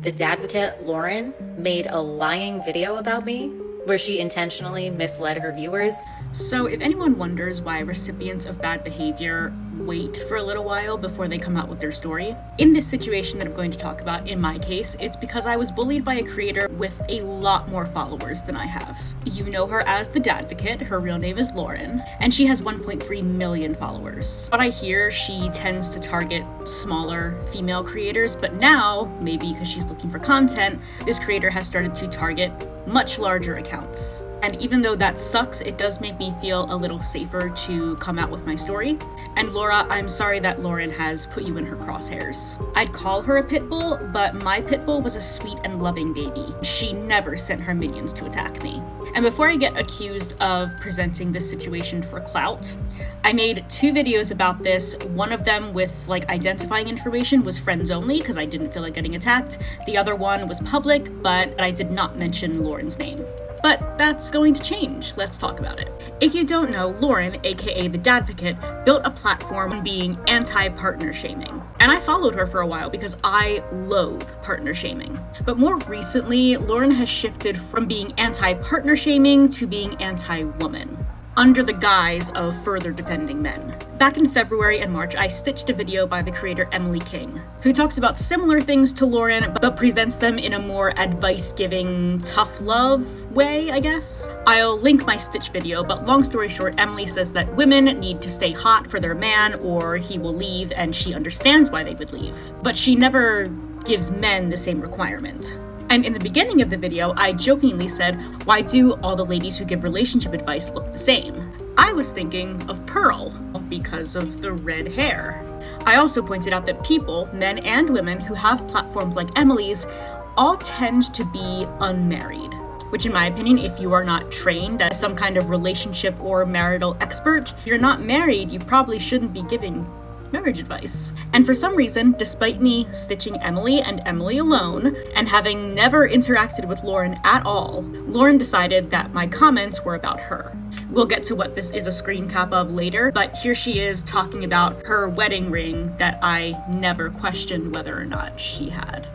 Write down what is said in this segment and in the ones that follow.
The Dadvocate, Lauren, made a lying video about me where she intentionally misled her viewers. So if anyone wonders why recipients of bad behavior wait for a little while before they come out with their story, in this situation that I'm going to talk about, in my case, it's because I was bullied by a creator with a lot more followers than I have. You know her as the Dadvocate, her real name is Lauren, and she has 1.3 million followers. But I hear she tends to target smaller female creators, but now, maybe because she's looking for content, this creator has started to target much larger accounts. And even though that sucks, it does make me feel a little safer to come out with my story. And Laura, I'm sorry that Lauren has put you in her crosshairs. I'd call her a pit bull, but my pit bull was a sweet and loving baby. She never sent her minions to attack me. And before I get accused of presenting this situation for clout, I made 2 videos about this. One of them with identifying information was friends only because I didn't feel like getting attacked. The other one was public, but I did not mention Lauren's name. But that's going to change. Let's talk about it. If you don't know, Lauren, aka the Dadvocate, built a platform being anti-partner shaming. And I followed her for a while because I loathe partner shaming. But more recently, Lauren has shifted from being anti-partner shaming to being anti-woman, under the guise of further defending men. Back in February and March, I stitched a video by the creator Emily King, who talks about similar things to Lauren, but presents them in a more advice-giving, tough love way, I guess. I'll link my stitch video, but long story short, Emily says that women need to stay hot for their man or he will leave, and she understands why they would leave. But she never gives men the same requirement. And in the beginning of the video, I jokingly said, why do all the ladies who give relationship advice look the same? I was thinking of Pearl, because of the red hair. I also pointed out that people, men and women, who have platforms like Emily's, all tend to be unmarried. Which in my opinion, if you are not trained as some kind of relationship or marital expert, if you're not married, you probably shouldn't be giving marriage advice. And for some reason, despite me stitching Emily and Emily alone, and having never interacted with Lauren at all, Lauren decided that my comments were about her. We'll get to what this is a screen cap of later, but here she is talking about her wedding ring that I never questioned whether or not she had,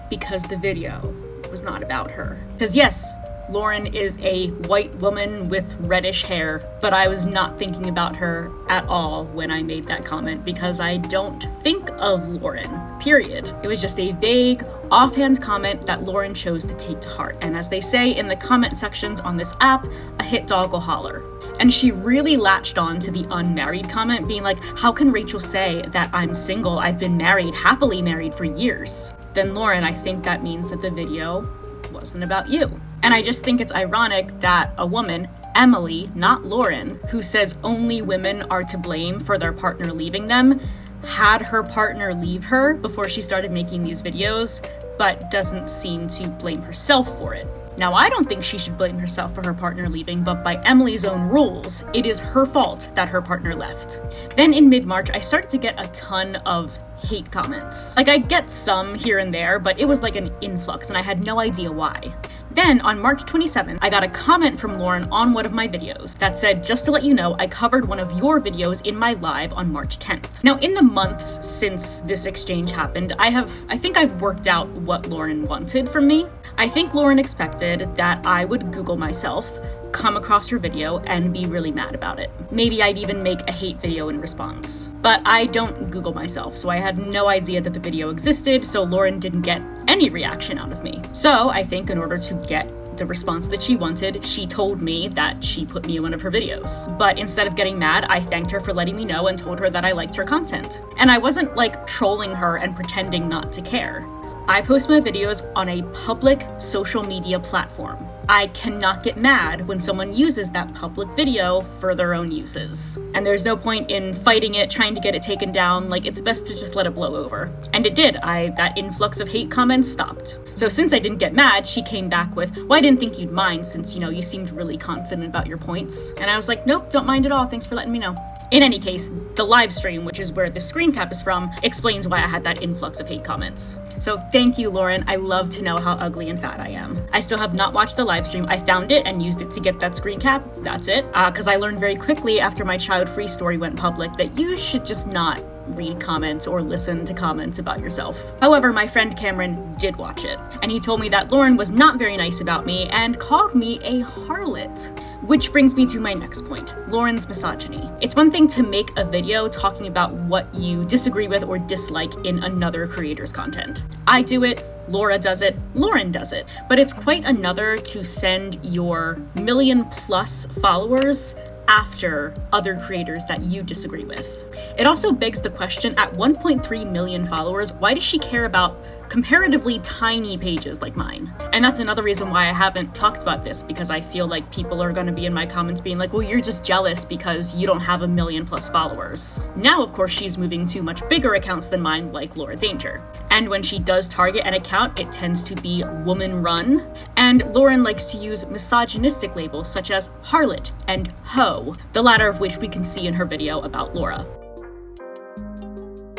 because the video was not about her. Because yes, Lauren is a white woman with reddish hair, but I was not thinking about her at all when I made that comment because I don't think of Lauren, period. It was just a vague, offhand comment that Lauren chose to take to heart. And as they say in the comment sections on this app, a hit dog will holler. And she really latched on to the unmarried comment, being like, how can Rachel say that I'm single? I've been married, happily married for years. Then Lauren, I think that means that the video wasn't about you. And I just think it's ironic that a woman, Emily, not Lauren, who says only women are to blame for their partner leaving them, had her partner leave her before she started making these videos, but doesn't seem to blame herself for it. Now, I don't think she should blame herself for her partner leaving, but by Emily's own rules, it is her fault that her partner left. Then in mid-March, I started to get a ton of hate comments. I get some here and there, but it was like an influx and I had no idea why. Then on March 27th, I got a comment from Lauren on one of my videos that said, just to let you know, I covered one of your videos in my live on March 10th. Now, in the months since this exchange happened, I think I've worked out what Lauren wanted from me. I think Lauren expected that I would Google myself, come across her video, and be really mad about it. Maybe I'd even make a hate video in response. But I don't Google myself, so I had no idea that the video existed, so Lauren didn't get any reaction out of me. So I think in order to get the response that she wanted, she told me that she put me in one of her videos. But instead of getting mad, I thanked her for letting me know and told her that I liked her content. And I wasn't trolling her and pretending not to care. I post my videos on a public social media platform. I cannot get mad when someone uses that public video for their own uses. And there's no point in fighting it, trying to get it taken down. It's best to just let it blow over. And it did. That influx of hate comments stopped. So since I didn't get mad, she came back with, well, I didn't think you'd mind since, you seemed really confident about your points. And I was like, nope, don't mind at all. Thanks for letting me know. In any case, the live stream, which is where the screen cap is from, explains why I had that influx of hate comments. So thank you, Lauren. I love to know how ugly and fat I am. I still have not watched the live stream. I found it and used it to get that screen cap. That's it. Because I learned very quickly after my child-free story went public that you should just not read comments or listen to comments about yourself. However, my friend Cameron did watch it, and he told me that Lauren was not very nice about me and called me a harlot. Which brings me to my next point, Lauren's misogyny. It's one thing to make a video talking about what you disagree with or dislike in another creator's content. I do it, Laura does it, Lauren does it, but it's quite another to send your million-plus followers after other creators that you disagree with. It also begs the question, at 1.3 million followers, why does she care about comparatively tiny pages like mine? And that's another reason why I haven't talked about this, because I feel like people are going to be in my comments being like, well, you're just jealous because you don't have a million-plus followers. Now, of course, she's moving to much bigger accounts than mine, like Laura Danger. And when she does target an account, it tends to be woman-run. And Lauren likes to use misogynistic labels such as harlot and hoe, the latter of which we can see in her video about Laura.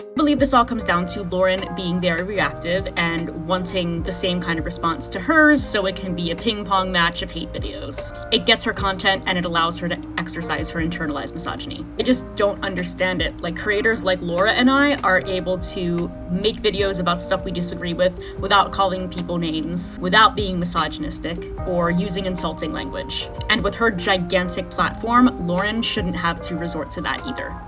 I believe this all comes down to Lauren being very reactive and wanting the same kind of response to hers, so it can be a ping-pong match of hate videos. It gets her content and it allows her to exercise her internalized misogyny. I just don't understand it. Like, creators like Laura and I are able to make videos about stuff we disagree with without calling people names, without being misogynistic, or using insulting language. And with her gigantic platform, Lauren shouldn't have to resort to that either.